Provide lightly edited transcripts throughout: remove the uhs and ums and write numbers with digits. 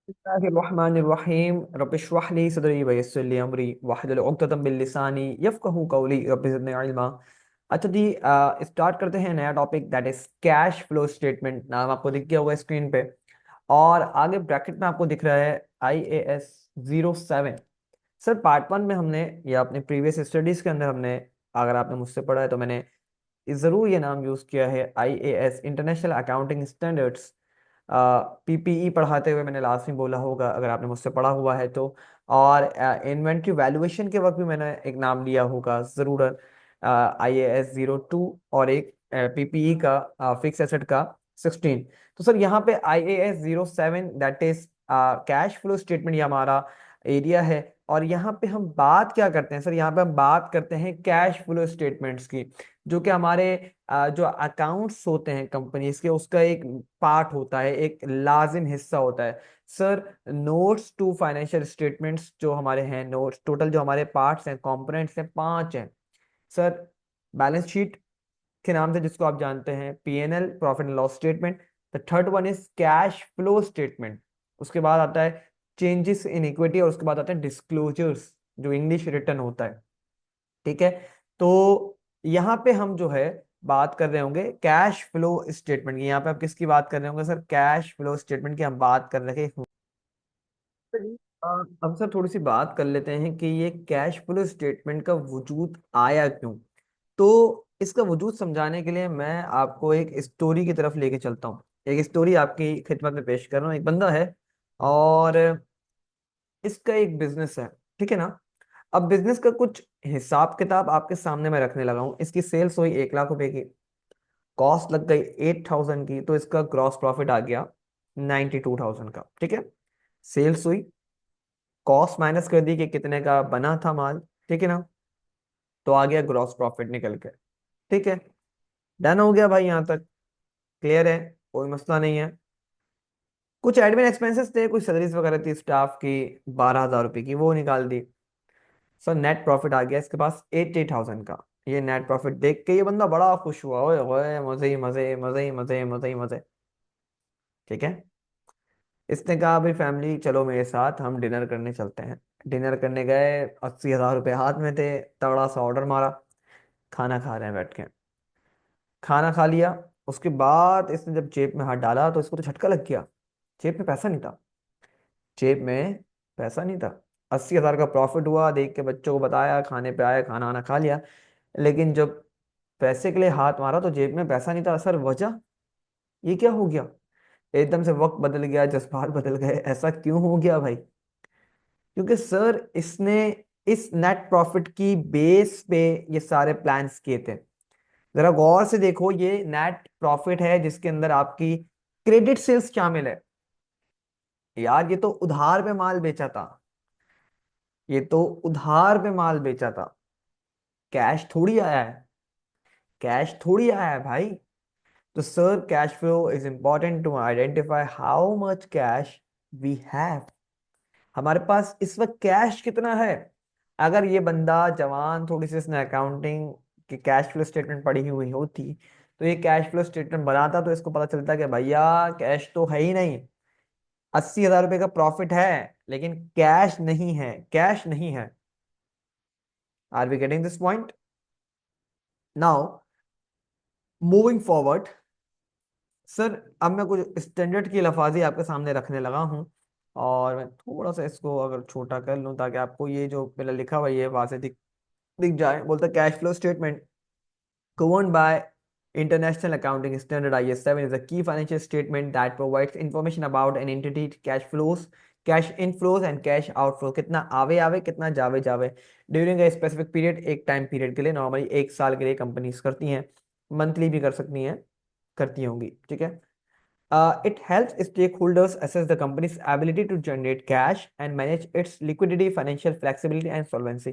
बिस्मिल्लाहिर्रहमानिर्रहीम रब्बिश्रह ली सदरी वयस्सिर ली अमरी वहलुल उक़दतम मिन लिसानी यफ़क़हू क़ौली रब्बि ज़िदनी इल्मा। अच्छा जी, स्टार्ट करते हैं नया topic, that is cash flow statement. नाम आपको दिख गया होगा स्क्रीन पे, और आगे ब्रैकेट में आपको दिख रहा है IAS 07। सर पार्ट वन में हमने, या अपने प्रीवियस स्टडीज के अंदर हमने, अगर आपने मुझसे पढ़ा है तो मैंने ज़रूर ये नाम यूज़ किया है, IAS international accounting standards. PPE पढ़ाते हुए मैंने लास्ट में बोला होगा, अगर आपने मुझसे पढ़ा हुआ है तो। और इन्वेंट्री वैल्यूएशन के वक्त भी मैंने एक नाम लिया होगा ज़रूर, IAS 02, और एक PPE का फिक्स एसेट का 16। तो सर यहाँ पे IAS 07, that is cash flow statement, ये हमारा एरिया है। और यहाँ पे हम बात क्या करते हैं सर? यहाँ पे हम बात करते हैं कैश फ्लो स्टेटमेंट्स की, जो कि हमारे जो अकाउंट्स होते हैं कंपनीज के, उसका एक पार्ट होता है, एक लाजिम हिस्सा होता है। Sir notes to financial statements जो हमारे हैं, नोट्स टोटल जो हमारे पार्ट्स हैं, कंपोनेंट्स हैं, 5 हैं सर। बैलेंस शीट के नाम से जिसको आप जानते हैं, PNL profit and loss statement. The third one is cash flow statement. उसके बाद आता है चेंजेस इन इक्विटी, और उसके बाद आता है डिस्क्लोजर्स, जो इंग्लिश रिटर्न होता है। ठीक है। तो यहाँ पे हम जो है बात कर रहे होंगे कैश फ्लो स्टेटमेंट की। यहाँ पे आप किसकी बात कर रहे होंगे सर? कैश फ्लो स्टेटमेंट की हम बात कर रहे होंगे। चलिए, अब सर थोड़ी सी बात कर लेते हैं कि ये कैश फ्लो स्टेटमेंट का वजूद आया क्यों। तो इसका वजूद समझाने के लिए मैं आपको एक स्टोरी की तरफ लेके चलता हूँ। एक स्टोरी आपकी खिदमत में पेश कर रहा हूँ। एक बंदा है, और इसका एक बिजनेस है, ठीक है ना। अब बिजनेस का कुछ हिसाब किताब आपके सामने मैं रखने लगा हूँ। इसकी सेल्स हुई 1 लाख रुपए की, कॉस्ट लग गई 8,000 की, तो इसका ग्रॉस प्रॉफिट आ गया 92,000 का। ठीक है। सेल्स हुई, कॉस्ट माइनस कर दी कि कितने का बना था माल, ठीक है ना, तो आ गया ग्रॉस प्रॉफिट निकल के। ठीक है, डन हो गया भाई, यहाँ तक क्लियर है, कोई मसला नहीं है। कुछ एडमिन एक्सपेंसेस थे, कुछ सैलरीज वगैरह थी स्टाफ की, 12,000 रुपए की, वो निकाल दी। सर नेट प्रॉफिट आ गया इसके पास 80,000 का। ये नेट प्रॉफिट देख के ये बंदा बड़ा खुश हुआ, ओए ओए मजे ही मजे, मजे ही मजे, मजे ही मजे। ठीक है। इसने कहा भाई फैमिली चलो मेरे साथ, हम डिनर करने चलते हैं। डिनर करने गए, 80,000 रुपये हाथ में थे, तगड़ा सा ऑर्डर मारा, खाना खा रहे हैं बैठ के। खाना खा लिया, उसके बाद इसने जब जेब में हाथ डाला तो इसको तो झटका लग गया। जेब में पैसा नहीं था, जेब में पैसा नहीं था। 80,000 का प्रॉफिट हुआ, देख के बच्चों को बताया, खाने पे आया, खाना वाना खा लिया। लेकिन जब पैसे के लिए हाथ मारा तो जेब में पैसा नहीं था। सर वजह, ये क्या हो गया? एकदम से वक्त बदल गया, जज्बात बदल गए, ऐसा क्यों हो गया भाई? क्योंकि सर इसने इस नेट प्रॉफिट की बेस पे ये सारे प्लान्स किए थे। जरा गौर से देखो, ये नेट प्रॉफिट है जिसके अंदर आपकी क्रेडिट सेल्स शामिल है। यार ये तो उधार पे माल बेचा था, ये तो उधार पे माल बेचा था, कैश थोड़ी आया है, कैश थोड़ी आया है भाई। तो sir cash flow is important to identify how much cash we have. हमारे पास इस वक्त कैश कितना है? अगर ये बंदा जवान, थोड़ी सी इसने अकाउंटिंग की कैश फ्लो स्टेटमेंट पढ़ी हुई होती, तो ये कैश फ्लो स्टेटमेंट बनाता तो इसको पता चलता कि भैया कैश तो है ही नहीं। 80,000 रुपये का प्रॉफिट है, लेकिन कैश नहीं है, कैश नहीं है। Are we getting this point? Now moving forward, sir अब मैं कुछ स्टैंडर्ड की लफाजी आपके सामने रखने लगा हूँ, और मैं थोड़ा सा इसको अगर छोटा कर लूँ ताकि आपको ये जो पहले लिखा हुआ है ये वाजे दिख दिख जाए। बोलता cash flow statement governed by International Accounting Standard IS 7 is a key financial statement that provides information about an entity cash flows, cash inflows and cash outflow। कितना आवे आवे, कितना जावे जावे, ड्यूरिंग a specific period, एक time period के लिए, normally 1 साल के लिए कंपनीज करती हैं, मंथली भी कर सकती हैं, करती होंगी। ठीक है। It helps stakeholders assess the company's ability to generate cash and manage its liquidity, financial flexibility and solvency।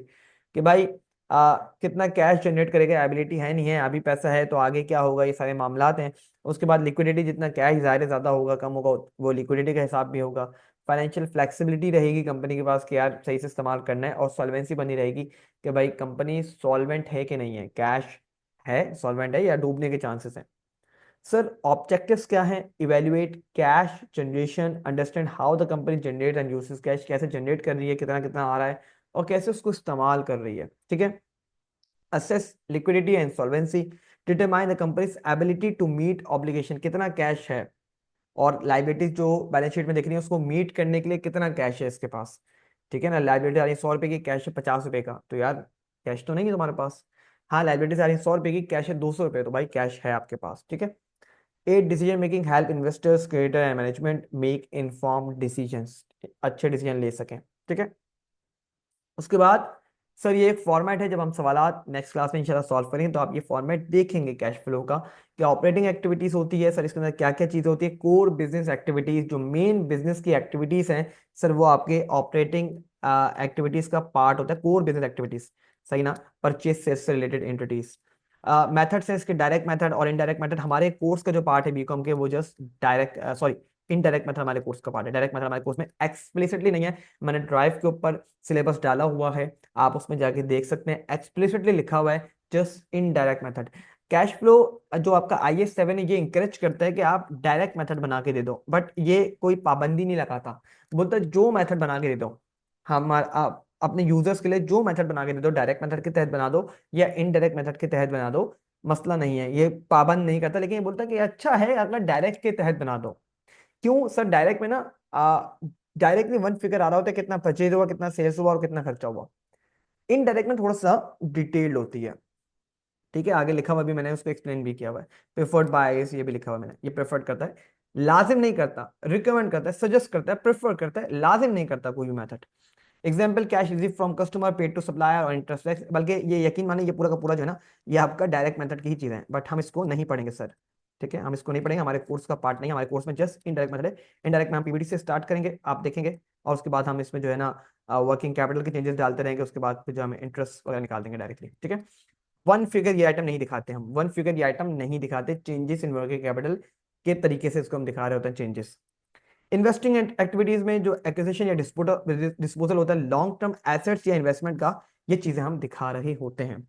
कि भाई कितना कैश जनरेट करेगा, एबिलिटी है नहीं है, अभी पैसा है तो आगे क्या होगा, ये सारे मामलात हैं। उसके बाद लिक्विडिटी, जितना कैश ज़ाहिर है ज़्यादा होगा कम होगा, वो लिक्विडिटी का हिसाब भी होगा। फाइनेंशियल फ्लेक्सिबिलिटी रहेगी कंपनी के पास कि यार सही से इस्तेमाल करना है, और सॉल्वेंसी बनी रहेगी कि भाई कंपनी सॉल्वेंट है कि नहीं है, कैश है, सॉल्वेंट है या डूबने के चांसेस हैं। सर ऑब्जेक्टिव्स क्या हैं? Evaluate cash generation, understand how the company generate and uses cash, कैसे जनरेट कर रही है, कितना कितना आ रहा है और कैसे उसको इस्तेमाल कर रही है, ठीक है। assess liquidity and solvency, determine the company's ability to meet obligation, कितना कैश है और लाइबिलिटीज जो बैलेंस शीट में दिख रही है उसको मीट करने के लिए कितना कैश है इसके पास, ठीक है ना। लाइबिलिटी आ रही है 100 रुपए की, कैश है 50 रुपए का, तो यार कैश तो नहीं है तुम्हारे पास। हाँ, लाइबिलिटीज आ रही है 100 रुपए की, कैश है 200 रुपए, तो भाई कैश है आपके पास, ठीक है। At decision making, help investors, creditor and management make informed decisions, अच्छे डिसीजन ले सकें, ठीक है। उसके बाद सर ये एक फॉर्मेट है, जब हम सवालात नेक्स्ट क्लास में इंशाल्लाह सॉल्व करेंगे तो आप ये फॉर्मेट देखेंगे कैश फ्लो का, क्या ऑपरेटिंग एक्टिविटीज होती है सर, इसके अंदर क्या क्या चीजें होती है, कोर बिजनेस एक्टिविटीज, जो मेन बिजनेस की एक्टिविटीज हैं सर वो आपके ऑपरेटिंग एक्टिविटीज का पार्ट होता है, कोर बिजनेस एक्टिविटीज, सही ना। परचेज से रिलेटेड एंटिटीज, मेथड्स है इसके, डायरेक्ट मेथड और इनडायरेक्ट मेथड, हमारे कोर्स का जो पार्ट है बीकॉम के वो just direct sorry indirect method हमारे कोर्स का पार्ट है, डायरेक्ट मेथड हमारे कोर्स में एक्सप्लिसिटली नहीं है। मैंने ड्राइव के ऊपर सिलेबस डाला हुआ है, आप उसमें जाके देख सकते हैं, एक्सप्लिसिटली लिखा हुआ है just indirect method. Cash flow जो आपका IS 7 है ये इंकरेज करता है कि आप डायरेक्ट मेथड बना के दे दो, बट ये कोई पाबंदी नहीं लगाता, बोलता है जो मेथड बना के दे दो, हम आप अपने यूजर्स के लिए जो मेथड बना के दे दो, डायरेक्ट मेथड के तहत बना दो या इनडायरेक्ट मेथड के तहत बना दो, मसला नहीं है, ये पाबंद नहीं करता, लेकिन ये बोलता है कि अच्छा है अगर डायरेक्ट के तहत बना दो। क्यों सर? डायरेक्ट में ना डायरेक्टली वन फिगर आ रहा होता है, कितना परचेज हुआ, कितना सेल्स हुआ और कितना खर्चा हुआ। इनडायरेक्ट में थोड़ा सा डिटेल्ड होती है, ठीक है, आगे लिखा हुआ भी मैंने उसको एक्सप्लेन भी किया हुआ है। प्रेफर्ड बायस ये भी लिखा हुआ है मैंने, ये प्रेफर्ड करता है, लाजिम नहीं करता, रिकमेंड करता है, सजेस्ट करता है, प्रेफर करता है, लाजिम नहीं करता कोई भी method. Example cash receive from customer paid to supplier और इंटरेस्ट, बल्कि ये यकीन माने ये पूरा का पूरा जो है ना ये आपका डायरेक्ट मेथड की ही चीजें हैं, बट हम इसको नहीं पढ़ेंगे सर, ठीक है, हम इसको नहीं पढ़ेंगे, हमारे कोर्स का पार्ट नहीं है, हमारे कोर्स में जस्ट इनडायरेक्ट मेथड है। इनडायरेक्ट में हम PPT से स्टार्ट करेंगे, आप देखेंगे, और उसके बाद हम इसमें जो है ना वर्किंग कैपिटल के चेंजेस डालते रहेंगे, उसके बाद फिर जो हमें इंटरेस्ट वगैरह निकाल देंगे डायरेक्टली, ठीक है। वन फिगर ये आइटम नहीं दिखाते, हम वन फिगर ये आइटम नहीं दिखाते, चेंजेस इन वर्किंग कैपिटल के तरीके से इसको हम दिखा रहे होते हैं, चेंजेस। इन्वेस्टिंग एक्टिविटीज में जो एक्विजिशन या डिस्पोजल होता है लॉन्ग टर्म एसेट्स या इन्वेस्टमेंट का, ये चीजें हम दिखा रहे होते हैं।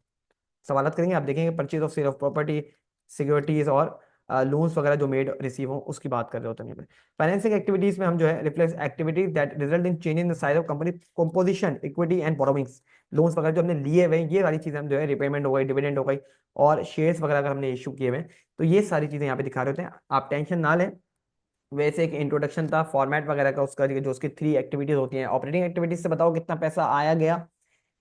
सवालत करेंगे, आप देखेंगे purchase of sale of property, securities और लोन्स वगैरह जो मेड रिसीव हो उसकी बात कर रहे होते हैं। फाइनेंसिंग एक्टिविटीज में हम जो है reflex activities that result in change in the size of company composition, equity and borrowings, loans वगैरह जो हमने लिए हुए हैं ये वाली चीजें हम जो है रिपेमेंट हो गई, डिविडेंड हो गई और शेयर्स वगैरह अगर हमने इशू किए हुए हैं, तो ये सारी चीजें यहाँ पे दिखा रहे होते हैं, आप टेंशन ना लें। वैसे एक इंट्रोडक्शन था फॉर्मेट वगैरह का उसका, जो उसकी 3 एक्टिविटीज होती हैं, ऑपरेटिंग एक्टिविटीज से बताओ कितना पैसा आया गया,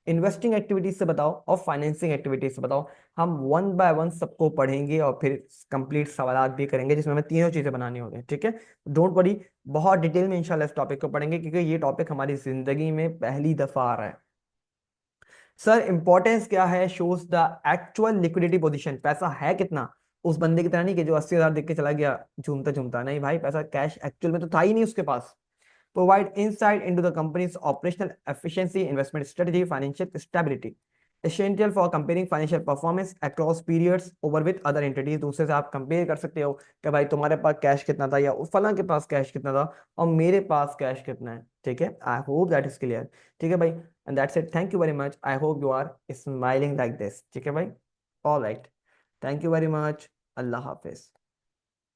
इन्वेस्टिंग एक्टिविटीज से बताओ और फाइनेंसिंग एक्टिविटीज से बताओ। हम वन बाय वन सबको पढ़ेंगे और फिर कंप्लीट सवालात भी करेंगे जिसमें हमें तीनों चीजें बनानी होती हैं, ठीक है। डोंट वरी, बहुत डिटेल में इंशाल्लाह इस टॉपिक को पढ़ेंगे क्योंकि ये टॉपिक हमारी जिंदगी में पहली दफा आ रहा है। सर इंपॉर्टेंस क्या है? Shows the actual liquidity position, पैसा है कितना, उस बंदे की तरह नहीं कि जो 80,000 देख के चला गया झूमता झूमता, नहीं भाई, पैसा कैश एक्चुअल में तो था ही नहीं उसके पास। Provide insight into the company's operational efficiency, investment strategy, financial stability. Essential for comparing financial performance across periods over with other entities. दूसरे से आप कंपेयर कर सकते हो कि भाई तुम्हारे पास कैश कितना था या उस फलां के पास कैश कितना था और मेरे पास कैश कितना है, ठीक है। I hope that is clear, ठीक है भाई, and that's it, thank you very much, I hope you are smiling like this, ठीक है भाई। All right, thank you very much, अल्लाह हाफिज।